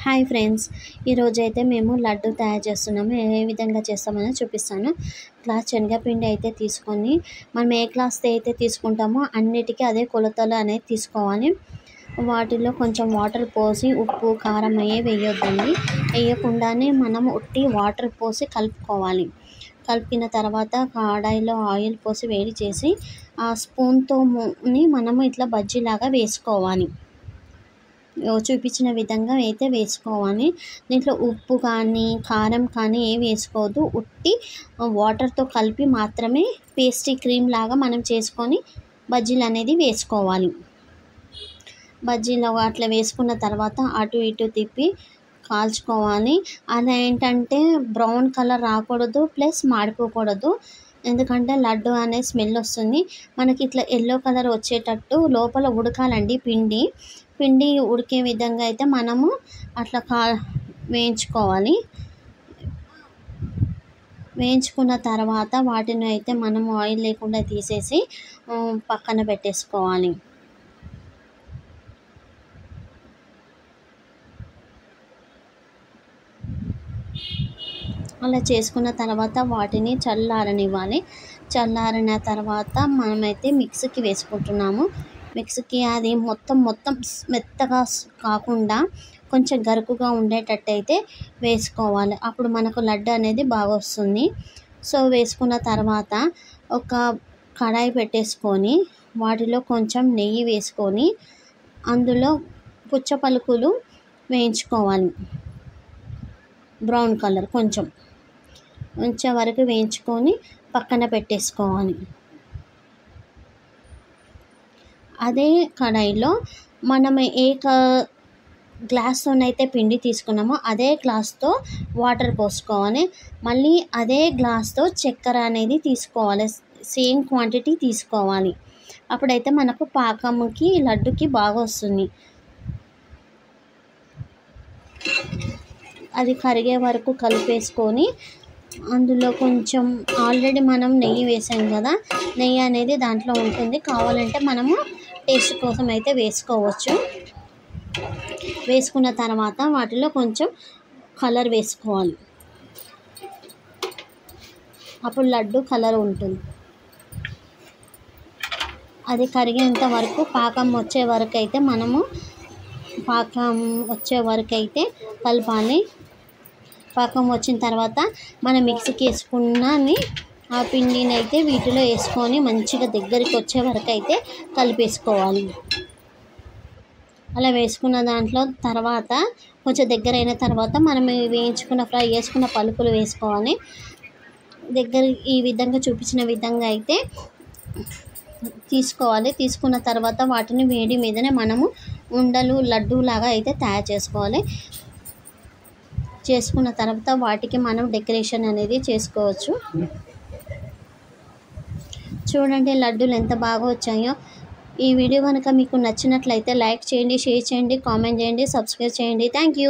Hi friends, ఈరోజైతే మేము లడ్డు తయారు చేస్తున్నాము. ఏ విధంగా చేస్తామని చూపిస్తాను. గ్లాస్ శనగపిండి అయితే తీసుకొని మనం ఏ గ్లాస్తో అయితే తీసుకుంటామో అన్నిటికీ అదే కొలతలు అనేది తీసుకోవాలి. వాటిలో కొంచెం వాటర్ పోసి ఉప్పు కారం వేయొద్దండి. వేయకుండానే మనం ఉట్టి వాటర్ పోసి కలుపుకోవాలి. కలిపిన తర్వాత కడాయిలో ఆయిల్ పోసి వేడి చేసి ఆ స్పూన్తో మనము ఇట్లా బజ్జీలాగా వేసుకోవాలి. చూపించిన విధంగా అయితే వేసుకోవాలి. దీంట్లో ఉప్పు కానీ కారం కానీ ఏమి వేసుకోవద్దు. ఉట్టి వాటర్తో కలిపి మాత్రమే పేస్ట్రీ క్రీమ్ లాగా మనం చేసుకొని బజ్జీలు అనేది వేసుకోవాలి. బజ్జీలు అట్లా వేసుకున్న తర్వాత అటు ఇటు తిప్పి కాల్చుకోవాలి. అది ఏంటంటే బ్రౌన్ కలర్ రాకూడదు, ప్లస్ మాడిపోకూడదు. ఎందుకంటే లడ్డు అనే స్మెల్ వస్తుంది. మనకి ఇట్లా ఎల్లో కలర్ వచ్చేటట్టు లోపల ఉడకాలండి. పిండి ఉడికే విధంగా అయితే మనము అట్లా వేయించుకోవాలి. వేయించుకున్న తర్వాత వాటిని అయితే మనము ఆయిల్ లేకుండా తీసేసి పక్కన పెట్టేసుకోవాలి. అలా చేసుకున్న తర్వాత వాటిని చల్లారనివ్వాలి. చల్లారిన తర్వాత మనమైతే మిక్సీకి వేసుకుంటున్నాము. మిక్సీకి అది మొత్తం మెత్తగా కాకుండా కొంచెం గరుకుగా ఉండేటట్టయితే వేసుకోవాలి. అప్పుడు మనకు లడ్డు అనేది బాగా వస్తుంది. సో వేసుకున్న తర్వాత ఒక కడాయి పెట్టేసుకొని వాటిలో కొంచెం నెయ్యి వేసుకొని అందులో పుచ్చ పలుకులు వేయించుకోవాలి. బ్రౌన్ కలర్ కొంచెం వరకు వేయించుకొని పక్కన పెట్టేసుకోవాలి. అదే కడాయిలో మనం ఏ గ్లాస్తోనైతే పిండి తీసుకున్నామో అదే గ్లాస్తో వాటర్ పోసుకోవాలి. మళ్ళీ అదే గ్లాస్తో చక్కెర అనేది తీసుకోవాలి. సేమ్ క్వాంటిటీ తీసుకోవాలి. అప్పుడైతే మనకు పాకంకి లడ్డుకి బాగా వస్తుంది. అది కరిగే వరకు కలిపేసుకొని అందులో కొంచెం ఆల్రెడీ మనం నెయ్యి వేసాం కదా, నెయ్యి అనేది దాంట్లో ఉంటుంది. కావాలంటే మనము టేస్ట్ కోసం అయితే వేసుకోవచ్చు. వేసుకున్న తర్వాత వాటిలో కొంచెం కలర్ వేసుకోవాలి. అప్పుడు లడ్డు కలర్ ఉంటుంది. అది కరిగేంత వరకు పాకం వచ్చే వరకు అయితే కలపాలి. పాకం వచ్చిన తర్వాత మనం మిక్సీకి వేసుకున్న ఆ పిండిని అయితే వీటిలో వేసుకొని మంచిగా దగ్గరికి వచ్చే వరకు అయితే కలిపేసుకోవాలి. అలా వేసుకున్న దాంట్లో తర్వాత కొంచెం దగ్గర అయిన తర్వాత మనం ఫ్రై చేసుకున్న పలుకులు వేసుకోవాలి. ఈ విధంగా చూపించిన విధంగా అయితే తీసుకోవాలి. తీసుకున్న తర్వాత వాటిని వేడి మీదనే మనము ఉండలు లడ్డు లాగా అయితే తయారు చేసుకోవాలి. చేసుకున్న తర్వాత వాటికి మనం డెకరేషన్ అనేది చేసుకోవచ్చు. చూడండి లడ్డూలు ఎంత బాగా వచ్చాయో. ఈ వీడియో కనుక మీకు నచ్చినట్లయితే లైక్ చేయండి, షేర్ చేయండి, కామెంట్ చేయండి, సబ్స్క్రైబ్ చేయండి. Thank you.